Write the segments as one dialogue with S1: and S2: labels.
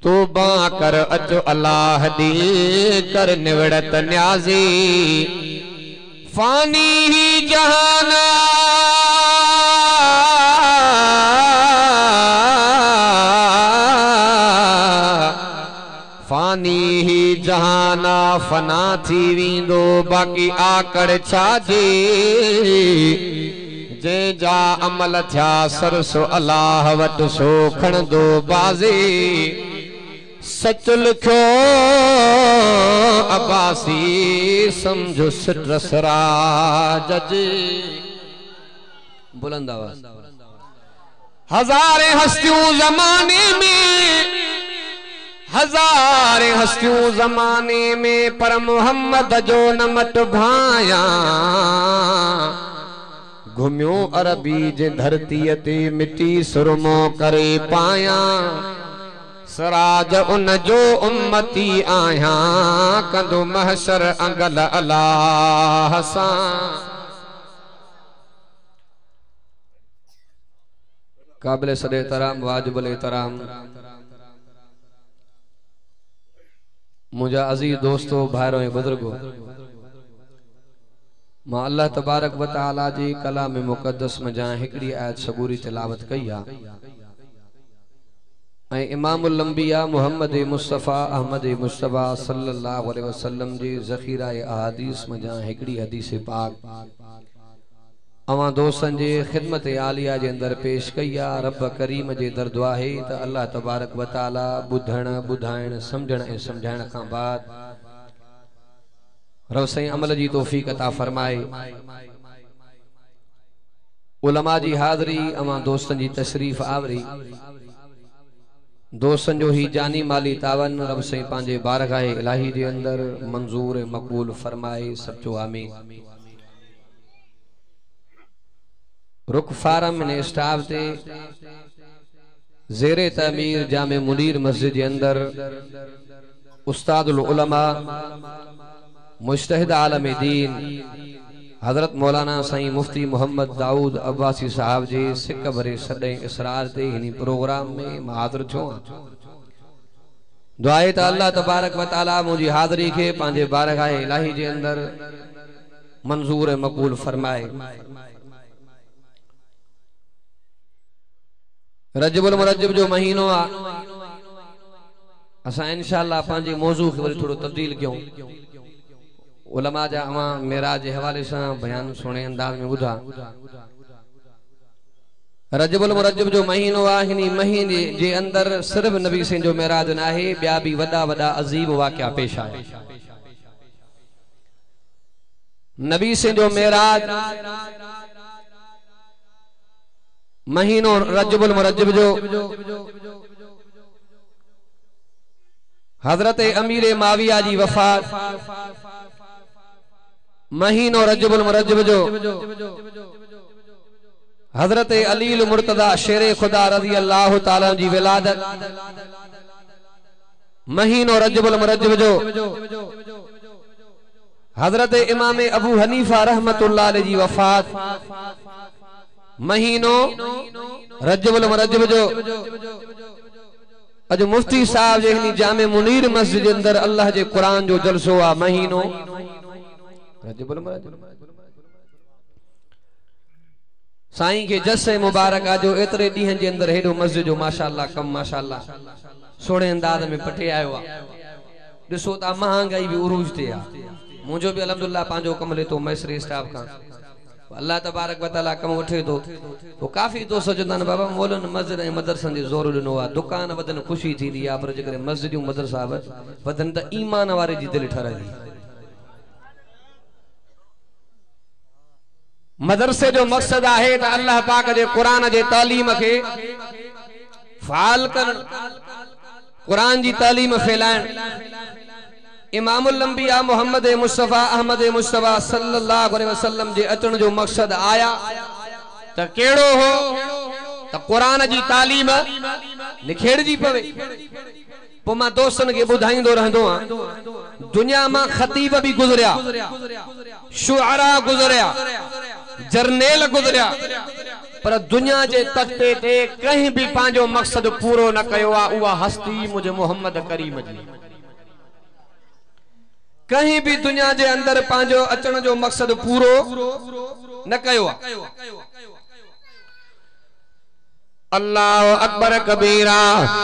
S1: तौबा कर अचो अल्लाह दी कर निवड़त न्याजी फानी ही जहाना फानी ही जहाना फना थी वींदो बाकी आकड़ छाजे जे जा अमल थिया सरसो अल्लाह वट सो खण दो बाजे सच लिखो अब्बासी समझो सिट्रसराज जी बुलंद आवाज। हजारे हस्तियों जमाने में हजारे हस्तियों जमाने में पर मोहम्मद जो नमट भाया घुम्यो अरबी जे धरती ते मिट्टी सुरमो करे पाया सराज उन जो उम्मती आया कंदो महशर अंगल अल्लाह सा। काबिल सदे तराम वाजिबुल एहतराम मुझा अजीज दोस्तों भाइरों बुजुर्गो मां अल्लाह तबारक व तआला जी कलाम मुक़द्दस में जा हिकड़ी आयत सबूरी तिलावत कई है इमामुल अंबिया मुहम्मद मुस्तफ़ा अहमद मुस्तफ़ा सल्लल्लाहु अलैहि वसल्लम जी ज़ख़ीरा अहादीस में जा हिकड़ी हदीस पाक अवां दोस्तन जे खिदमत आलिया जे अंदर पेश कई रब करीम जे दरदुआ है त अल्लाह तबारक व तआला बुधण बुधाइण समझण ए समझाइण का बाद रब सही अमल जी तौफीक अता फरमाए। उलमा जी हाज़री अवां दोस्तन जी तशरीफ आवरी दोस्तन जो ही जानी माली तावन रब सही पांजे बारगाह इलाही जे अंदर मंजूर मकबूल फरमाए सच्चो आमीन। रुख फारम ने स्टाफ ते ज़ेरे तामीर जामे मुनीर मस्जिद के अंदर उस्तादुल उलमा मुज्तहिद आलम दीन हजरत मौलाना साईं मुफ्ती मोहम्मद दाऊद अब्बासी साहब जी सिक भरे सदे इसरार ते हिनी प्रोग्राम में हाज़िर छो दुआए त अल्लाह तबारक व तआला मुझी हाज़री के पांजे बारगाह इलाही जे अंदर मंजूर मकबूल फरमाए। रजबुल मुरज्जब जो महीनो आ असा इंशाअल्लाह पांजे मौजू के वरी थोड़ो तब्दील क्यों उलमा जा अवां मेराज के हवाले से बयान सुने अंदाज में बुधा। रजबुल मुरज्जब जो महीनो आ हिनी महीने जे अंदर सिर्फ नबी से जो मेराज ना है ब्या भी वडा वडा अजीब वाक़या पेश आए। नबी से जो मेराज महीनो रजबुल मुरज्जब जो हजरत अमीर माविया जी वफात महीनो रजबुल मुरज्जब जो हजरत अलील मुर्तदा शेरे खुदा रज़ी अल्लाह ताला जी विलादत महीनो रजबुल मुरज्जब जो हजरत इमाम अबू हनीफा रहमतुल्लाह अलैहि जी वफात महीनो रजबुल मुरज्जब जो अज मुफ्ती साहब जे जामे मुनीर मस्जिद के अंदर अल्लाह जे कुरान जो जलसो आ महीनो रजबुल मुरज्जब साईं के जसे मुबारक आ जो एतरे ॾींहं जे अंदर हेडो मस्जिद जो माशाअल्लाह कम माशाअल्लाह सोणे अंदाज में पटे आयो आ। ॾिसो ता महांगाई भी उरूज ते आ मुझो भी अल्हम्दुलिल्लाह पांजो कम ले तो मैसरे स्टाफ का अल्लाह तबारक व तआला कम उठे तो काफी तो सजंदन बाबा मोलन मस्जिद ए मदरसन जे जोर ॾिनो आ दुकान वदन खुशी थींदी आ पर जेकर मस्जिद मदरसा वदन त ईमान वारे जी दिल ठरंदी। मदरसे जो मकसद है तो अल्लाह पाक जे कुरान जे तालीम के फाल कर कुरान जी तालीम फैलाएं। इमामुल अंबिया मुहम्मद मुस्तफ़ा अहमद मुस्तफ़ा सल्लल्लाहु अलैहि वसल्लम जे अचण जो मकसद आया त केड़ो हो त कुरान जी तालीम निखेड़जी पवे। पो मां दोस्तन के बुधाईंदो रहंदो आ दुनिया में खतीब भी गुजरिया शुआरा गुजरिया जर्नेल गुजरिया पर दुनिया के तख्ते ते कहीं भी पांजो मकसद पूरो न कयो आ उहा हस्ती मुझे मोहम्मद करीम जी कहीं भी दुनिया के अंदर पांजो अचण जो मकसद पूरो न कयो आ। अल्लाह अकबर कबीरा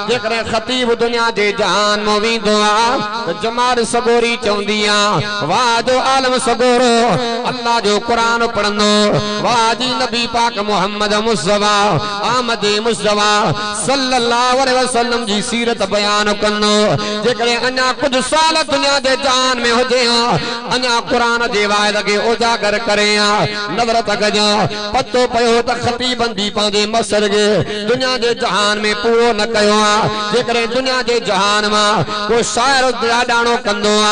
S1: जेकरे खतीब दुनिया जे जहान में वींदो आ जमाल सगोरी चौंदी आ वाह जो आलम सगोरो अल्लाह जो कुरान पढ़ंदो वाह जी नबी पाक मोहम्मद मुस्तफा आमद मुस्तफा सल्लल्लाहु अलैहि वसल्लम जी सीरत बयान कंदो जेकरे अन्या कुछ साल दुनिया जे जहान में हुजे अन्या कुरान जे वायद के उजागर करे नज़र तक जा पतो पयो त खतीबन भी पांजे मसर के दुनिया के जहान में पूरो न कयो आ। जेकरे दुनिया के जहान में को शायर ॾाढो कंदो आ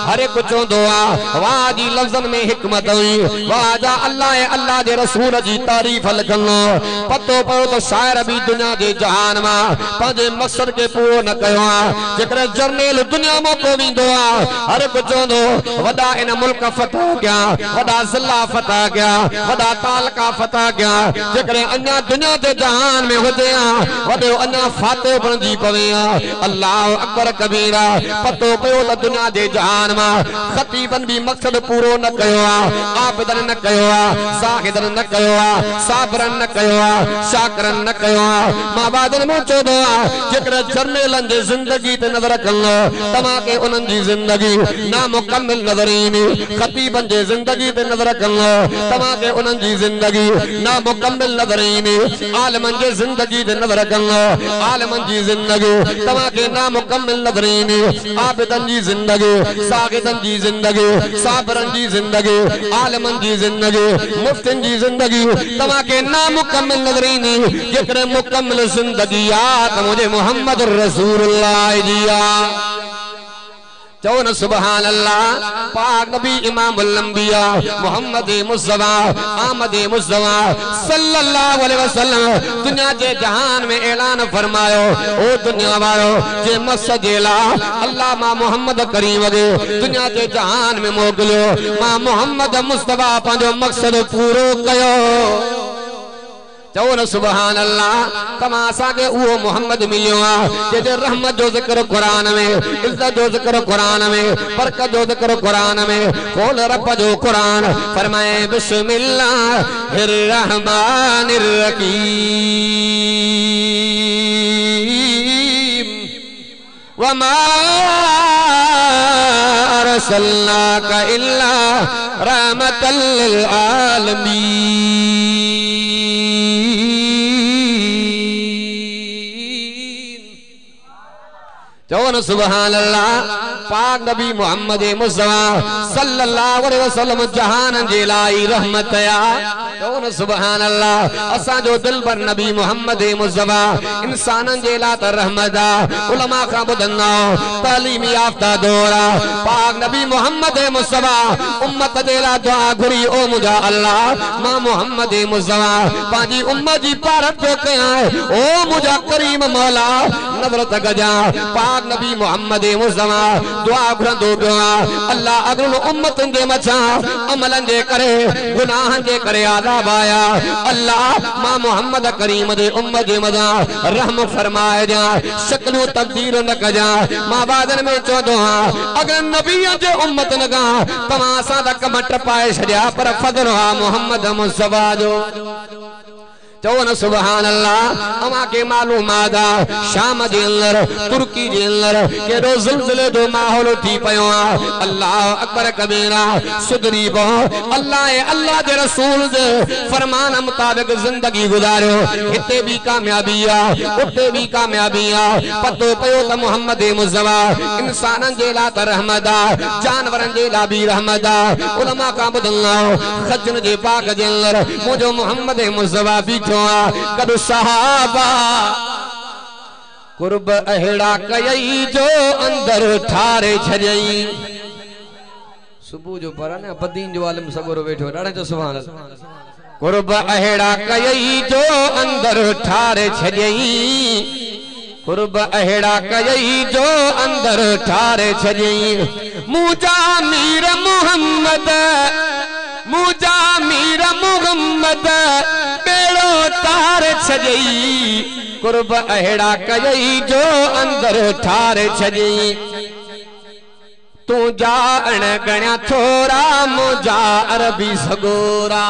S1: हर एक चोंदो आ वाह जी लफ्ज़न में हिकमत हुई वाह जा अल्लाह जे रसूल जी तारीफ लिखंदो पतो पयो तो शायर भी दुनिया के जहान में पंहिंजे मकसद के पूरो न कयो आ। जेकरे जर्नल दुनिया मौको वींदो आ हर एक चोंदो वॾा इन मुल्क फतह कया वॾा ज़िला फतह कया वॾा तालका फतह कया जेकरे अन्या दुनिया के जहान में वॾो अन्या फातिह बणजी पवे अल्लाह अकबर कबीरा पतो पयो त दुनिया जे जहान में खतीबन भी मकसद पूरो न कयो आ आबिदन न कयो आ ज़ाहिदन न कयो आ साबरन न कयो आ शाकिरन न कयो आ माबादन में चोदो आ जेकर जर्नलन जे जिंदगी ते नजर कंदो तमा के उनन जी जिंदगी नामुकम्मिल नजर ईंदी खतीबन जे जिंदगी ते नजर कंदो तमा के उनन जी जिंदगी नामुकम्मिल नजर ईंदी आलमन जे जिंदगी दे नजर कंदो आलमन जी जिंदगी तमा के नामुकम्मिल नजर ईंदी आबिदन जी जिंदगी सागिदन जी जिंदगी साबरन जी जिंदगी आलमन जी जिंदगी मुफ्तिन जी जिंदगी तमा के नामुकम्मिल नजर ईंदी जेकरे मुकम्मिल जिंदगी आ त मुझे मोहम्मद रसूलुल्लाह जी आ चौन सुबहान अल्लाह पाक नबी इमामुल अंबिया मोहम्मद मुस्तफा आमद मुस्तफा सल्लल्लाहु अलैहि वसल्लम दुनिया के जहान में ऐलान फरमायो ओ दुनिया वालो जे मकसद ला अल्लाह मां मोहम्मद करीम के दुनिया के जहान में मोकलियो मां मोहम्मद मुस्तफा पंहिंजो मकसद पूरो कयो चौन सुबहान अल्लाह तमा असांखे उहो मोहम्मद मिलियो आहे जे रहमत जो ज़िक्र कुरान में इज्जत जो ज़िक्र कुरान में बरकत जो ज़िक्र कुरान में खोल रब जो कुरान फरमाए बिस्मिल्लाहिर रहमानिर रहीम वमा अरसलनाका इल्ला रहमतल लिल आलमीन चौन सुबहान अल्लाह पाक नबी मोहम्मद मुस्तफा सल्लल्लाहु अलैहि वसल्लम जहान जे लाई रहमत या चौन सुबहान अल्लाह असा जो दिलबर नबी मोहम्मद मुस्तफा इंसानन जे ला त रहमत आ उलमा का बुधन्ना तालीम याफ्ता दौरा पाक नबी मोहम्मद मुस्तफा उम्मत जे ला दुआ घुरी ओ मुझा अल्लाह मां मोहम्मद मुस्तफा पाजी उम्मत जी पारत जो कया ओ मुझा करीम मौला नजर तक जा पाक नबी मोहम्मद मुस्तफा दुआ घुरंदो पियो अल्लाह अगल उम्मतन जे मथा अमलन जे करे गुनाहन जे करे आज़ाब आया अल्लाह मां मोहम्मद करीम दे उम्मत जे मथा रहम फरमाए जा शक्लू तब्दील न कजा मां बादन में चोदो अगर नबी जे उम्मत न गा तमा सा दा कम टपाए छया पर फजल हा मोहम्मद मुस्तफा जो चौन सुबहान अल्लाह अमा के मालूम आदा शाम जे अंदर तुर्की जे अंदर केडो ज़िलज़िले जो माहौल थी पयो अल्लाह अकबर कबीरा सुधरी पो अल्लाह दे रसूल दे फरमान मुताबिक जिंदगी गुजारियो इते भी कामयाबी आ उते भी कामयाबी आ पतो पयो त मोहम्मद मुस्तफा इंसानन जे ला त रहमत आ जानवरन जे ला भी रहमत आ उलमा का बुदल्ला खजन जे पाक जे अंदर मुजो मोहम्मद मुस्तफा भी कद सहाबा कुर्ब अहिड़ा कयई जो अंदर ठारे छजई सुबह जो पर ना बदीन जो आलम सगोरो बैठो ॾाढे जो सुभान अल्लाह कुर्ब अहिड़ा कयई जो अंदर ठारे छजई कुर्ब अहिड़ा कयई जो अंदर ठारे छजई मुजा मीर मोहम्मद मुजा मीर मोहम्मद बेड़ो तार छजई कुर्ब अहिड़ा कयई जो अंदर ठार छजई तू जा अण गण्या थोरा मुझा अरबी सगोरा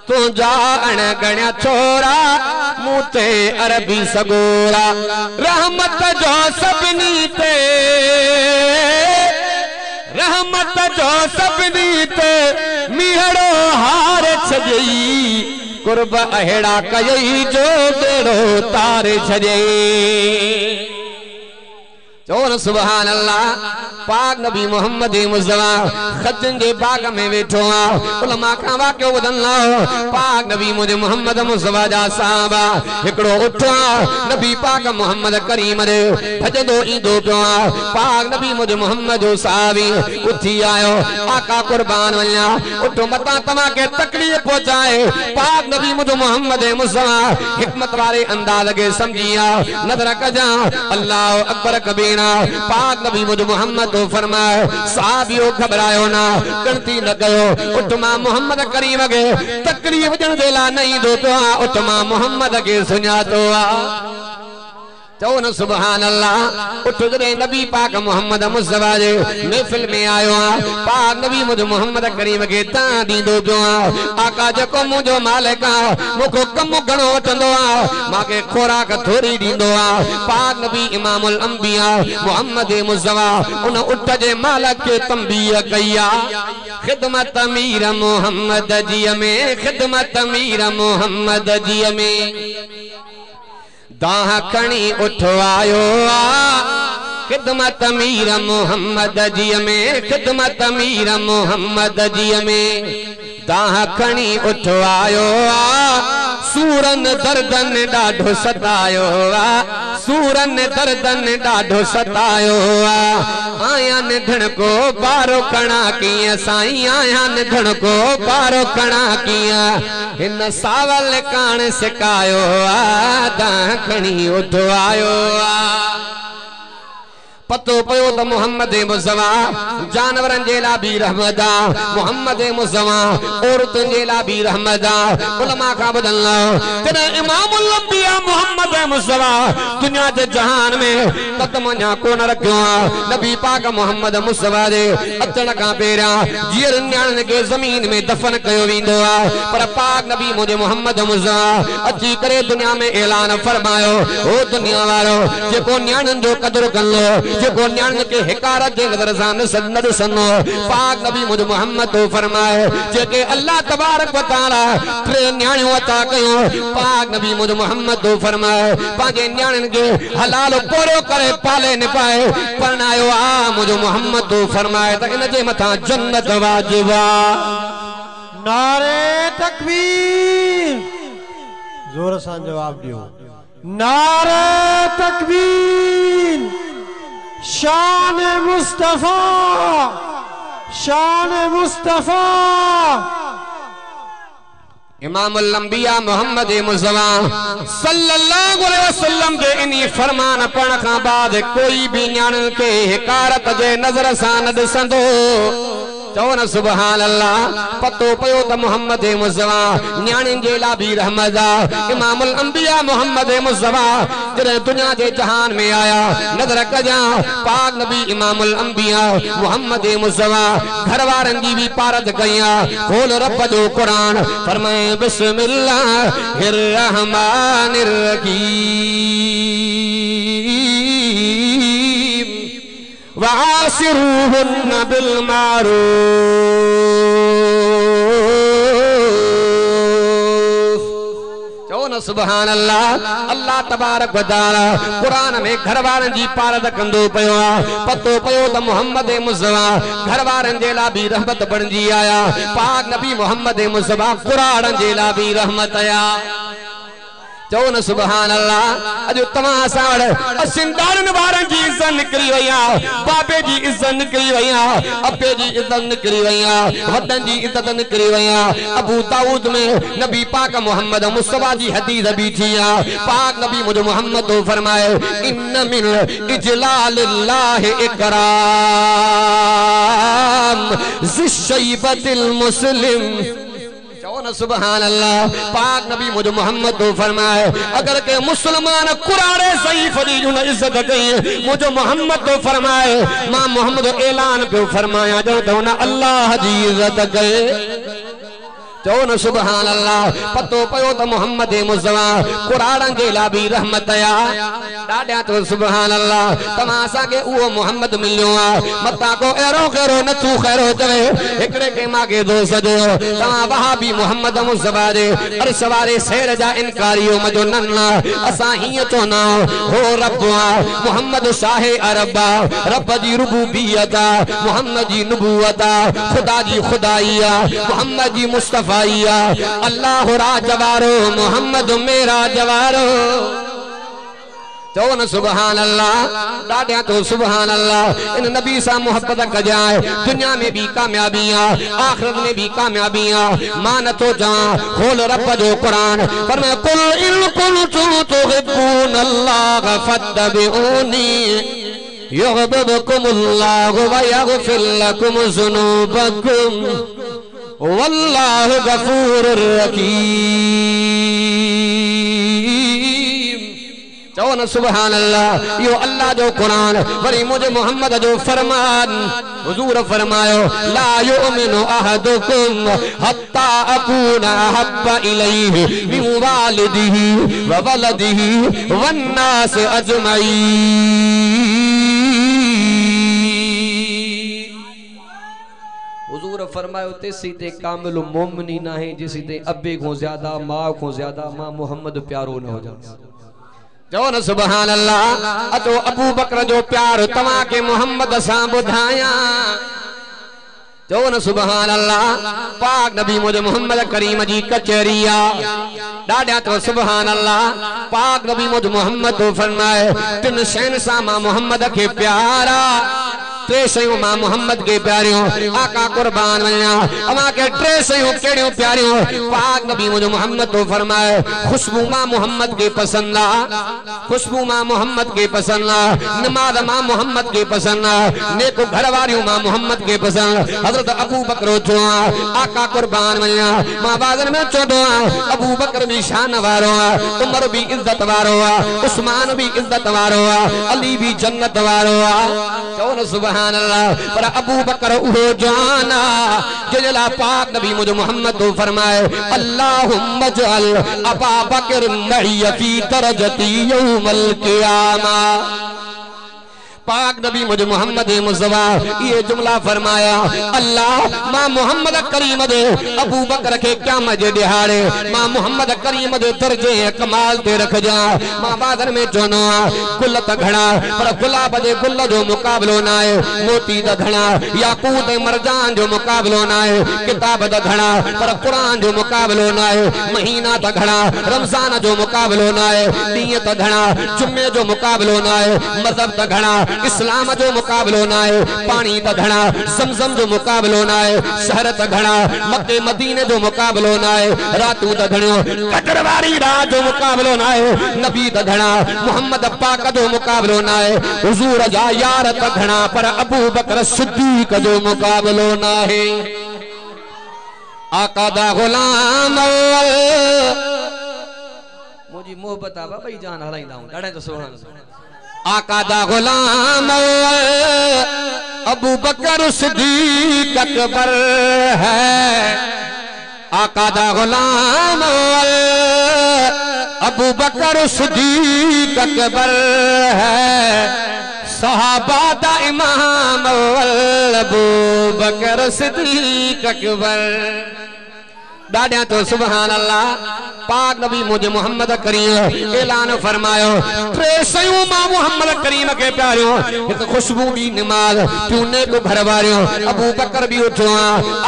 S1: तू जा अण गण्या थोरा मुते अरबी सगोरा रहमत जो सभिनी ते रहमत जो सभिनी ते मिहड़ो हार छजई कुर्ब अहिड़ा कयई जो बेड़ो तार छजई चोर सुभान अल्लाह पाक नबी मोहम्मद मुस्तफा खतन के बाग में बैठो उलमा का वाक्यो ॿुधंदा पाक नबी मुझे मोहम्मद मुस्तफा जा साहबा हिकड़ो उठा नबी पाक मोहम्मद करीम रे भजंदो ईंदो पियो पाक नबी मुझे मोहम्मद जो साहबी उठी आयो आका कुर्बान वञा उठो मता तमा के तकलीफ पहुंचाए पाक नबी मुझे मोहम्मद मुस्तफा हिकमत वाले अंदाज के समझिया नजर कजा अल्लाह अकबर कबीरा पाक नबी मुझे मोहम्मद तो फरमाए साहबियो घबरायो ना गणती न कयो उठमा मोहम्मद करीम के तकलीफ जन देला नहीं दो तो उठमा मोहम्मद के सुञातो चौन सुभान अल्लाह उठ जरे नबी पाक मोहम्मद मुस्तफा जे महफिल में आयो पाक नबी मुझे मोहम्मद करीम के ता दींदो पियो आका जको मुझो मालिक मुखो कम घणो वठंदो माके खोराक थोरी दींदो पाक नबी इमामुल अंबिया मोहम्मद मुस्तफा उन उठ जे मालिक के तंबीह कया खिदमत अमीर मोहम्मद जी में खिदमत अमीर मोहम्मद जी में दाह खणी उठवायो खिदमत अमीर मोहम्मद जी में खिदमत अमीर मोहम्मद जी में दाह खणी उठवायो सूरन दर्दन डाढो सतायो सूरन दर्दन डाढो सतायो आया निधन को बारो कणा किया साईं आया निधन को बारो कणा किया इन सावल कान सिकायो दाह खणी उठवायो पतो पयो तो मोहम्मद मुस्तफा जानवरन जे ला भी रहमत मोहम्मद मुस्तफा औरतन जे ला भी रहमत उलमा का बदलना तेरा इमामुल अंबिया मोहम्मद मुस्तफा दुनिया के जहान में कदम न्या कोन रखियो नबी पाक मोहम्मद मुस्तफा दे अचण का पेरा जीर न्याण के जमीन में दफन कयो विंदो पर पाक नबी मुझे मोहम्मद मुस्तफा अची करे दुनिया में ऐलान फरमायो ओ दुनिया वालो जेको न्याणन जो कदर कलो जेको न्याण के हिकारत जे नजर सान सन्नद सनो पाक नबी मुझे मोहम्मद तो फरमाए जेके अल्लाह तबारक व तआला tre न्याणियों अता कयो पाक नबी मुझे मोहम्मद तो फरमाए पाजे न्याणन के हलाल कोरो करे पाले न पाए परनायो मुझे मोहम्मद तो फरमाए त इन जे मथा जन्नत वाजिबा
S2: नारे तकबीर जोर से जवाब दियो नारे तकबीर शान मुस्तफा शान मुस्तफा
S1: इमामुल अंबिया मोहम्मद मुस्तफा सल्लल्लाहु अलैहि वसल्लम के इन्हीं फरमान पढ़ का बाद कोई भी न्याणन के हिकारत जे नजर सा न ॾिसंदो चौन सुभान अल्लाह पतो पयो त मोहम्मद मुस्तफा न्याणिन जे ला भी रहमत इमामुल अंबिया मोहम्मद मुस्तफा जरे दुनिया के जहान में आया नजर कजा पाक नबी इमामुल अंबिया मोहम्मद मुस्तफा घर वारन जी भी पारद कया खोल रब जो कुरान फरमाए बिस्मिल्लाहिर रहमानिर रहीम वासिरूहुन्न बिल मारूफ चौन सुभान अल्लाह अल्लाह तबारक व तआला कुरान में घर वारन जी पारद कंदो पयो पतो पयो त मोहम्मद मुस्तफा घर वारन जे ला भी रहमत बणजी आया पाक नबी मोहम्मद मुस्तफा कुरान जे ला भी रहमत आया चौन सुभान अल्लाह अजो तमा साड़ असिंदारन वारन जी इज्जत निकली वया बाबे जी इज्जत निकली वया अब्बे जी इज्जत निकली वया वतन जी इज्जत निकली वया अबू दाऊद में नबी पाक मोहम्मद मुस्तफा जी हदीस भी थिया पाक नबी मुझे मोहम्मद तो फरमाए इन्न मिन इजलालिल्लाहि इकराम जिशैबतिल मुस्लिम न सुभान अल्लाह। पाक नबी मुझे मोहम्मद तो फरमाए अगर के मुसलमान कुराने सहीफ दी जुन इज्जत कई मुझे मोहम्मद तो फरमाए मां मोहम्मद ऐलान पे फरमाया जो तो ना अल्लाह जी इज्जत कई चो न सुभान अल्लाह। पतो पयो तो मोहम्मद मुस्तफा कुरान जे ला भी रहमत या डाडा तो सुभान अल्लाह। तमासा के वो मोहम्मद मिलियो आ मता को एरो करो न तू खैरो चवे एकड़े के मागे दोस्त जो तमा वहां भी मोहम्मद मुस्तफा दे अर सवारे शेर जा इनकारियो मजो नन्ना असा ही तो ना हो रब्बा मोहम्मद शाह अरबा रब जी रुबूबियता मोहम्मद जी नबूवता खुदा जी खुदाइया मोहम्मद जी मुस्तफा अल्लाह राजवारो मोहम्मद मेरा जवारो चो न सुभान अल्लाह। डाडिया तो सुभान अल्लाह। इन नबी सा मोहब्बत कर जाए दुनिया में भी कामयाबियां आखिरत में भी कामयाबियां मान तो जा खोल रब जो कुरान पर मैं कुल इन कुंतुम तुहिब्बून अल्लाह फत्तबिऊनी युहिब्बुकुमुल्लाहु व यगफिर लकुम ज़ुनूबकुम वल्लाहु गफूरुर रहीम। चो न सुभान अल्लाह। यो अल्लाह जो कुरान वरी मुझे मोहम्मद जो फरमान हुजूर फरमायो ला युमिनु अहदुकुम हत्ता अकूना अहब्बा इलैहि मिन वालिदिही व वलदिही वन नास अजमईन। हुजूर फरमायो तेसी ते कामिल मोमिनी ना है जिसी ते अब्बे को ज्यादा मां को ज्यादा मां मोहम्मद प्यारो न हो जा जो न सुभान अल्लाह। अतो अबू बकर जो प्यार तवा के मोहम्मद सा बुधाया जो न सुभान अल्लाह। पाक नबी मुझे मोहम्मद करीम जी कचरिया डाडा तो सुभान अल्लाह। पाक नबी मुझे मोहम्मद तो फरमाए तिन शैन सा मां मोहम्मद के प्यारा टे शयूं मां मोहम्मद के प्यारियों आका कुर्बान वञा अमा के टे शयूं केड़ियों प्यारियों पाक नबी मुझे मोहम्मद तो फरमाए खुशबू मां मोहम्मद के पसंद खुशबू मां मोहम्मद के पसंद नमाज मां मोहम्मद के पसंद नेक घर वारियों मां मोहम्मद के पसंद हजरत अबू बकर चो आका कुर्बान वञा मां बाज़न में चोदो अबू बकर भी शान वारो उमर भी इज्जत वारो उस्मान भी इज्जत वारो अली भी जन्नत वारो चो न सुभान अल्लाह। पर अबू बकर उहो जाना जला पाक नबी मुझे मोहम्मद तो फरमाए अल्लाहुम्मा जअल अबा बकर मई फी दरजती यौमल क़ियामा। पाक नबी मुझे मोहम्मद मुस्तफा ये जुमला फरमाया अल्लाह मां मोहम्मद करीम दे अबू बकर के क़यामत दिहाड़े मां मोहम्मद करीम दे दर्जे कमाल ते रख जा मां बादर में चोनो गुल त घड़ा पर गुलाब दे गुल जो मुकाबलो ना है मोती द घड़ा याकूत मरजान जो मुकाबलो ना है किताब द घड़ा पर कुरान जो मुकाबलो ना है महीना त घड़ा रमजान जो मुकाबलो ना है दी त घड़ा जुम्मे जो मुकाबलो ना है मजहब त घड़ा इस्लाम जो मुकाबलो ना है पानी त घड़ा समसम जो मुकाबलो ना है शहर त घड़ा मक्के मदीने जो मुकाबलो ना है रातू त घड़ो कटरवारी रात जो मुकाबलो ना है नबी त घड़ा मोहम्मद पाक जो मुकाबलो ना है हुजूर जा यार त घड़ा पर अबू बकर सिद्दीक जो मुकाबलो ना है आका दा गुलाम मुझी मोहब्बत आ भाई जान हलाइंदा हूं ॾाढा त सुभान आका दा गुलाम अबू बकर सिद्दीक अकबर है आका दा गुलाम अबू बकर सिद्दीक अकबर है सहाबा दा इमाम अबू बकर सिद्दीक अकबर डाडिया तो सुभान अल्लाह। पाक नबी मुझे मोहम्मद करीम ऐलान फरमायो टे शयूं मां मोहम्मद करीम के प्यारियों एक खुशबू भी नमाज तूने को घर वारियों अबू बकर भी उठो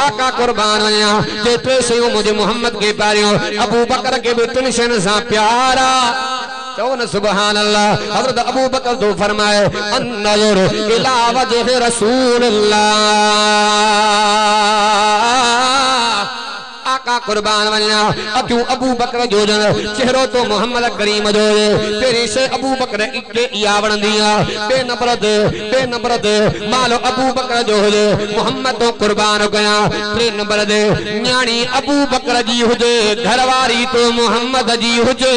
S1: आका कुर्बान वया जे टे शयूं मुझे मोहम्मद के प्यारियों अबू बकर के भी टेंशन सा प्यारा चो न सुभान अल्लाह। हजरत अबू बकर तो फरमाए अन्नज़ुर इला वजह रसूलुल्लाह आका कुर्बान वन्या अक्यों अबू बकर जो जन चेहरो तो मोहम्मद करीम जो तेरी से अबू बकर इके यावण दिया बेनबरद मालो अबू बकर जो मोहम्मद तो कुर्बान गया टे नंबर दे न्याणी अबू बकर जी हुजे घरवारी तो मोहम्मद जी हुजे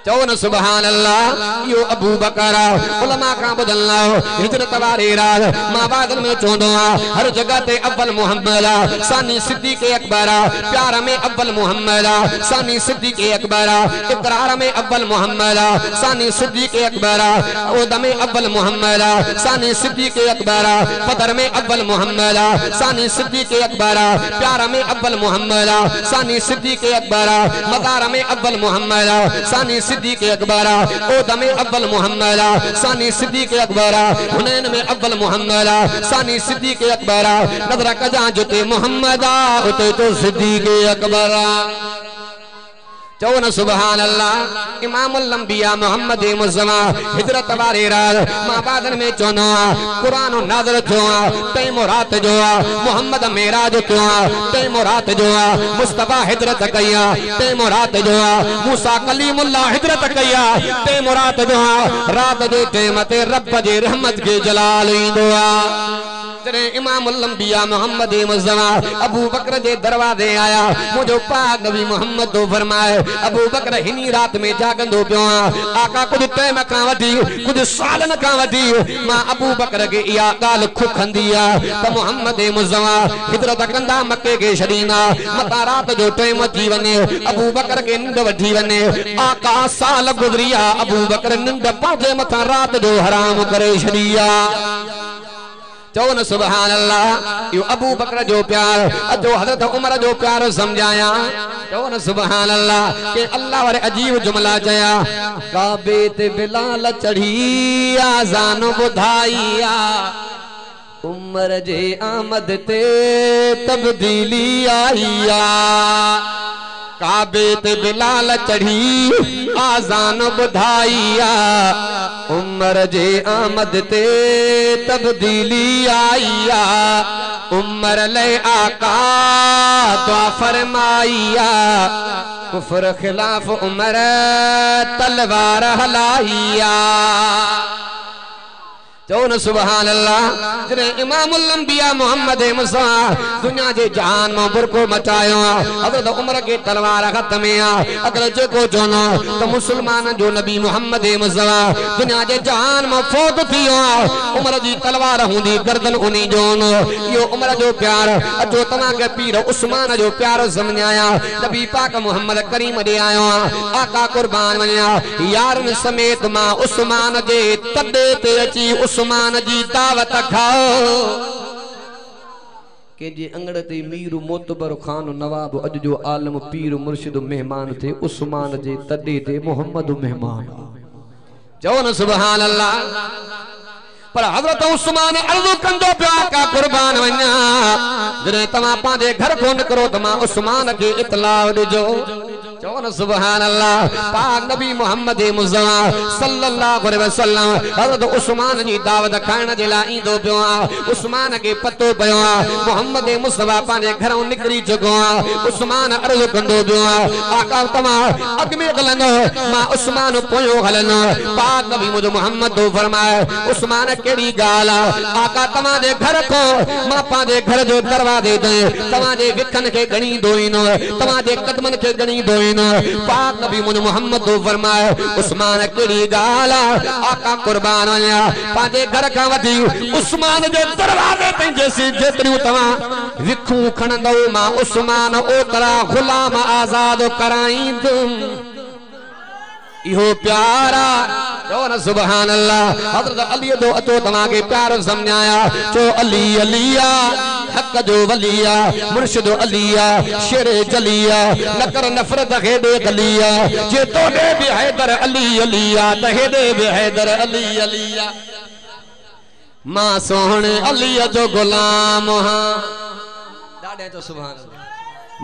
S1: चौन सुबहान अल्लाह यो अबू बकर उलमा का बदलना हिजरत वारे राज मां बादल में चोंदो हर जगह ते अव्वल मोहम्मद सानी सिद्दीक अकबर प्यार में अव्वल मोहम्मद सानी सिद्दीक अकबर इकरार में अव्वल मोहम्मद सानी सिद्दीक अकबर ओद में अव्वल मोहम्मद सानी सिद्दीक अकबर पदर में अव्वल मोहम्मद सानी सिद्दीक अकबर प्यार में अव्वल मोहम्मद सानी सिद्दीक अकबर मज़ार में अव्वल मोहम्मद सानी सिद्दीक अकबर ओद में अव्वल मोहम्मद सानी सिद्दीक अकबर हुनैन में अव्वल मोहम्मद सानी सिद्दीक अकबर नजर कजा जुते मोहम्मद उते तो सिद्दीक अकबर चौन सुबहान अल्लाह इमामुल अंबिया मोहम्मद मुस्तफा हिजरत वारे राज मां बादल में चोनो कुरान नाज़िल थियो तै मुरात जो मोहम्मद मेराज थियो तै मुरात जो मुस्तफा हिजरत कया तै मुरात जो मूसा कलीमुल्लाह हिजरत कया तै मुरात जो रात जे टाइम ते रब जे रहमत के जलाल इंदो जरे इमामुल अंबिया मोहम्मद मुस्तफा अबू बकर जे दरवाजे आया मुझो पाक नबी मोहम्मद तो फरमाए अबू बकर हिनी रात में जागंदो पियो आका कुछ टाइम का वठी कुछ सालन का वठी मां अबू बकर के या गाल खुखंदी त मोहम्मद मुस्तफा हिजरत कंदा मक्के के शरीना मता रात जो टाइम थी वने अबू बकर के निंद वठी वने आका साल गुजरिया अबू बकर निंद पाजे मथा रात जो हराम करे शरिया चौन सुबहान अल्लाह यो अबू बकर जो प्यार जो हजरत उमर जो प्यार समझाया चौन सुबहान अल्लाह के अल्लाह वाले अजीब जुमला चया काबे ते बिलाल चढ़ी आजान बुधाइया उमर जे आमद ते तब्दीली आईया काबे ते बिलाल चढ़ी आजान बुधाइया उमर जे आमद ते तब्दीली आईया उमर ले आका दुआ फरमाइया कुफर खिलाफ उमर तलवार हलाइया चौन सुबहान अल्लाह जने इमामुल अंबिया मोहम्मद मुस्तफा दुनिया जे जान में बुरको मचायो हजरत उमर के तलवार खत्म अगर जेको चोनो तो मुसलमान जो नबी मोहम्मद मुस्तफा दुनिया जे जान में फौत थियो उमर जी तलवार हुंदी गर्दन उनी जोन यो उमर जो प्यार जो तना के पीर उस्मान जो प्यार समझाया नबी पाक मोहम्मद करीम दे आयो आका कुर्बान वन्या यारन समेत मां उस्मान जे तदे ते अची उस्मान जी दावत खाओ के जे अंगड़ ते मीर मोतबर खान नवाब अज जो आलम पीर मुर्शिद मेहमान थे उस्मान जे तदे ते मोहम्मद मेहमान जवन सुभान अल्लाह पर हजरत उस्मान अर्ज़ कंदो पिया का कुर्बान वन्या जने तमा पांजे घर को निकरो तमा उस्मान के इतला दिजो चौन सुभान अल्लाह पाक नबी मोहम्मद मुस्तफा सल्लल्लाहु अलैहि वसल्लम हजरत उस्मान जी दावत खाइण जे लाइ ईंदो पियो उस्मान के पतो पियो मोहम्मद मुस्तफा पांजे घरों निकरी चुको उस्मान अर्ज़ कंदो पियो आका तमा अग में हलंदो मां उस्मान पोयो हलंदो पाक नबी मुझ मोहम्मद तो फरमाए उस्मान केड़ी गाल आका तमा दे घर को मां पांजे घर जो दरवाजे दे तमा दे विखन के गणी दोइनो तमा दे कदमन के गणी दोइनो पाक नबी मुझ मोहम्मद तो फरमाए उस्मान केड़ी गाल आका कुर्बान वया पांजे घर का वठी उस्मान जे दरवाजे ते जैसी जेतरी तमा विखू खणंदो मां उस्मान ओतरा गुलाम आजाद कराईंदुम इहो प्यारा चो न सुभान अल्लाह हजरत अली दो अतो तमा के प्यार समझाया चो अली अलिया हक जो वलिया मुर्शिद अलिया शेर जलिया नकर नफरत के दे गलिया जे तोड़े भी हैदर अली अलिया तहेदे भी हैदर अली अलिया मां सोहणे अली जो गुलाम हां डाडे तो सुभान अल्लाह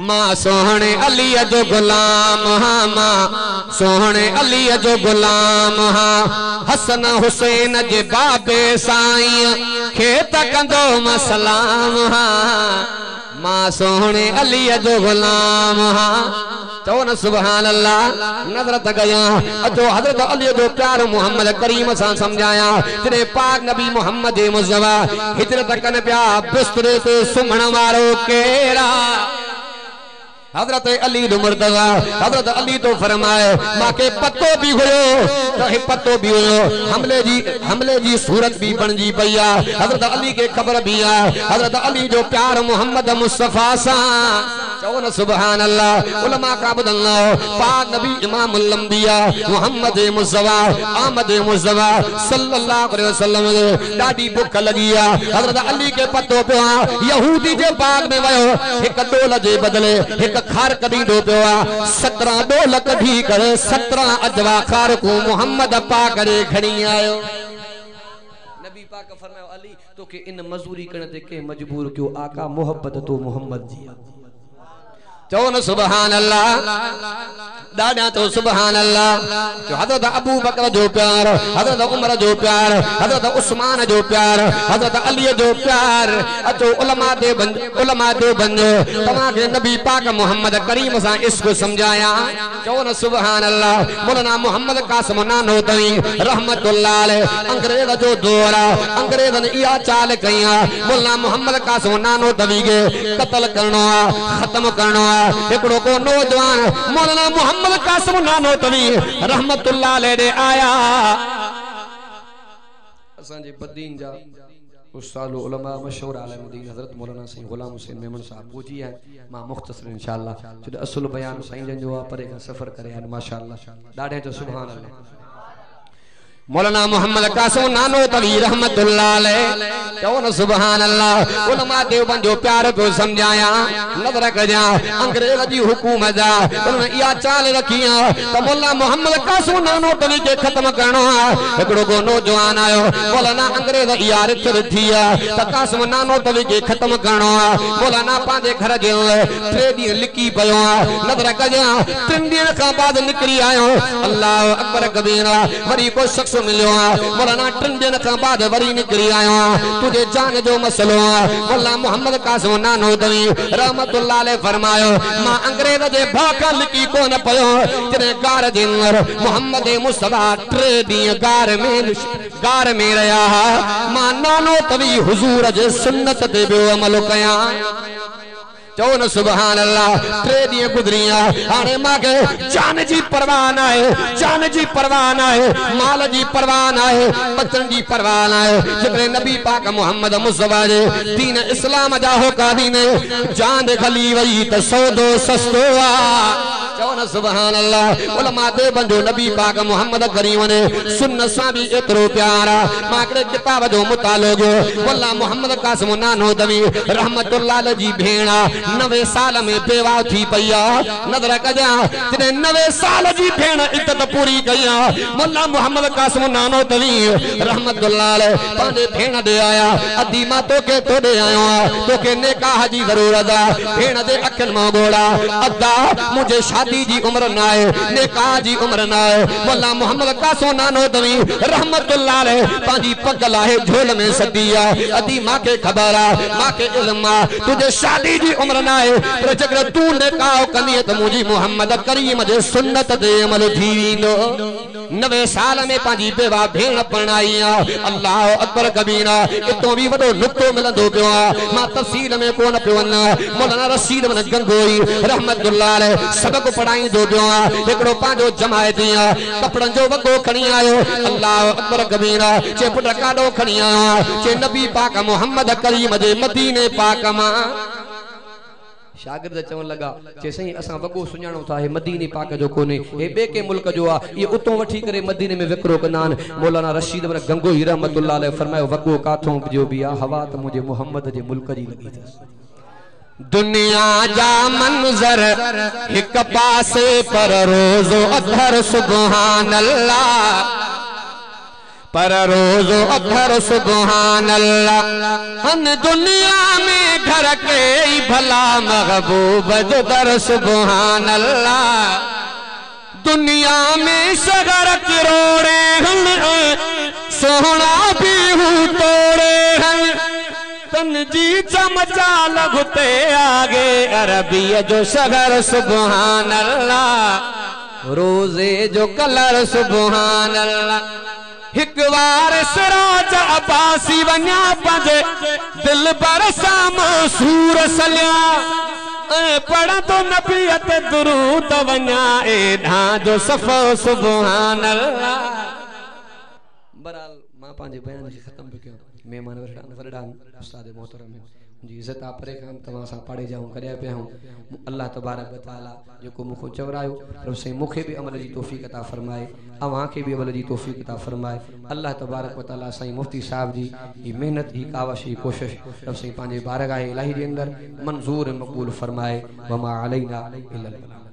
S1: मां सोहणे अली जो गुलाम हां मां सोहणे अली जो गुलाम हां हसन हुसैन जे बाबे साईं खे त कंदो सलाम हां मां सोहणे अली जो गुलाम हां चो न सुभान अल्लाह नजरत गया अचो हजरत अली जो प्यार मोहम्मद करीम सां समझाया तेरे पाक नबी मोहम्मद मुस्तफा हिजरत कन पिया बिस्तरे ते सुम्हण वारो केरा हजरत अली मुर्तजा हजरत अली तो फरमाए माके पतो भी हुयो तो पतो भी हुयो हमले जी सूरत भी बनजी पई आ हजरत अली के खबर भी आ हजरत अली जो प्यार मोहम्मद मुस्तफा सा चो न सुभान अल्लाह उलमा का बदलना पाक नबी इमाम उल अंबिया मोहम्मद मुस्तफा अहमद मुस्तफा सल्लल्लाहु अलैहि वसल्लम ॾाढी भुख लगी आ हजरत अली के पतो पियो आ यहूदी जे बाग में वयो एक डोल जे बदले एक खार कदी दो पियो आ 17 डोल कढी करे 17 अजवा खार को मोहम्मद पाक करे खणी आयो नबी पाक फरमायो अली तो के इन मजदूरी करने ते के मजबूर क्यों आका मोहब्बत तो मोहम्मद जी चो न सुभान अल्लाह दादा तो सुभान अल्लाह जो हजरत अबू बकर जो प्यार हजरत उमर जो प्यार हजरत उस्मान जो प्यार हजरत अली जो प्यार अचो उलमा दे बंद तमा के नबी पाक मोहम्मद करीम सा इसको समझाया चो न सुभान अल्लाह मौलाना मोहम्मद कासिम नानो तई रहमतुल्लाह अलैह अंग्रेज जो दौरा अंग्रेजन इया चाल कया मौलाना मोहम्मद कासिम नानो तई के कत्ल करनो खत्म करनो एकड़ो को नौजवान मौलाना मोहम्मद कासिम नानो तवी रहमतुल्लाह अलैहि आया असन जे बदीन जा उस्ताद उलमा मशहूर आलिम दीन हजरत मौलाना सईद गुलाम हुसैन मेमन साहब पूजी है मां मुख्तसर इंशाअल्लाह जो असुल बयान सईद जो परे का सफर करे माशाअल्लाह दाढ़े जो सुभान अल्लाह मौलाना मोहम्मद कासिम नानो तवी रहमतुल्लाह अलैह चो न सुभान अल्लाह उलमा देवबंद जो प्यार को समझाया नजर कजा अंग्रेज जी हुकूमत जा उन्होंने या चाल रखिया तो मौलाना मोहम्मद कासिम नानो तवी के खत्म करनो एकड़ो को नौजवान आयो मौलाना अंग्रेज या रिथ थिया तो कासिम नानो तवी के खत्म करनो मौलाना पांजे घर जे 3 दी लिकी पयो नजर कजा 3 दिन का बाद निकली आयो अल्लाह अकबर कबीरा वरी को शख्स मिलियो मौलाना 3 दिन का बाद वरी निकली आयो तुझे जान जो मसलो मौलाना मोहम्मद कासिम नानो तवी रहमतुल्लाह अलैह फरमायो मां अंग्रेज जे भाका लिकी कोन पयो जने गार जे मोहम्मद मुस्तफा 3 दिन गार में रहा मां नानो तवी हुजूर जे सुन्नत ते बियो अमल कया चो न सुभान अल्लाह 3 दी गुजरिया हाने मां के जान जी परवाह ना है जान जी परवाह ना है माल जी परवाह ना है बचन जी परवाह ना है जितने नबी पाक मोहम्मद मुस्तफा जे दीन इस्लाम जा हो का दीन जान दे खली वई त सौदो सस्तो आ चो न सुभान अल्लाह उलमा दे बंदो नबी पाक मोहम्मद करीम ने सुन्नत सा भी एतरो प्यारा मां के किताब जो मुतालो गयो मौलाना मोहम्मद कासिम नानो तवी रहमतुल्लाह अलैह जी भेणा 90 साल में बेवा थी पया नजर कजा जने 90 साल जी भेण इज्जत पूरी कया मौलाना मोहम्मद कासिम नानो तवी रहमतुल्लाह अलैह पांडे भेण दे आया अदी मां तो के तो दे आयो तो के निकाह जी जरूरत आ भेण दे अखन मां गोड़ा अदा मुझे शादी जी उम्र ना है निकाह जी उम्र ना है मौलाना मोहम्मद कासिम नानो तवी रहमतुल्लाह अलैह पांजी पग लाहे झोल में सदिया अदी मां के खबर आ मां के इल्म आ तुझे शादी जी उम्र ना है पर जगर तू निकाह कनी त मुजी मोहम्मद करीम जे सुन्नत दे अमल थी विंदो 90 साल में पांजी बेवा भेण परणाई अल्लाह अकबर कबीरा इतो भी वडो नुक्तो मिलंदो पियो मां तफसील में कोन पियो वञा मौलाना रशीद मन गंगोई रहमतुल्लाह अलैह सबक पढ़ाई दो पियो एकड़ो पांजो जमायती कपड़न जो वगो खणी आयो अल्लाह अकबर कबीरा चे पुट काडो खणी आयो चे नबी पाक मोहम्मद करीम जे मदीने पाक मां शागिर्द चवन लगा जे सही असा वगो सुञाणो था हे मदीने पाक जो कोने हे बे के मुल्क जो आ ये उतो वठी करे मदीने में विकरो कनान मौलाना रशीद मन गंगोई रहमतुल्लाह अलैह फरमायो वगो काथों जो भी आ हवा त मुझे मोहम्मद जे मुल्क जी लगी थी दुनिया जा मंजर एक पासे पर रोजो अधर सुभान अल्लाह पर रोजो अधर सुभान अल्लाह हम दुनिया में घर के भला महबूब दर सुभान अल्लाह दुनिया में शगर किरोड़े हम सोना भी हूँ तोड़े हम तन जी चमचा लगते आगे अरबी जो शगर सुबहान अल्लाह रोजे जो कलर सुबहान अल्लाह एक बार सिराज अब्बासी वन्या पंजे दिल पर सामसूर सलिया पढ़ा तो नबीयत दुरूद वन्या ए ढांजो सफो सुबहान अल्लाह। बहरहाल मां पंहिंजे बयान खे ख़त्म कयो। मेहमान वरडा उस्ताद मोहतरम जी इज्जत आप परे खां तव्हां सां पढ़े जाऊं करिया पिया हूं। अल्लाह तबारक व तआला जेको मूंखे चवरायो रब साईं मूंखे भी अमल जी तौफ़ीक़ अता फरमाए अवां खे भी अमल जी तौफ़ीक़ अता फरमाए। अल्लाह तबारक व तआला साईं मुफ्ती साहब जी ही मेहनत ही कावश ही कोशिश रब साईं पंहिंजे बारगाह इलाही जे अंदर मंज़ूर मक़बूल फरमाए। वमा अलैना इल्लल बलाग।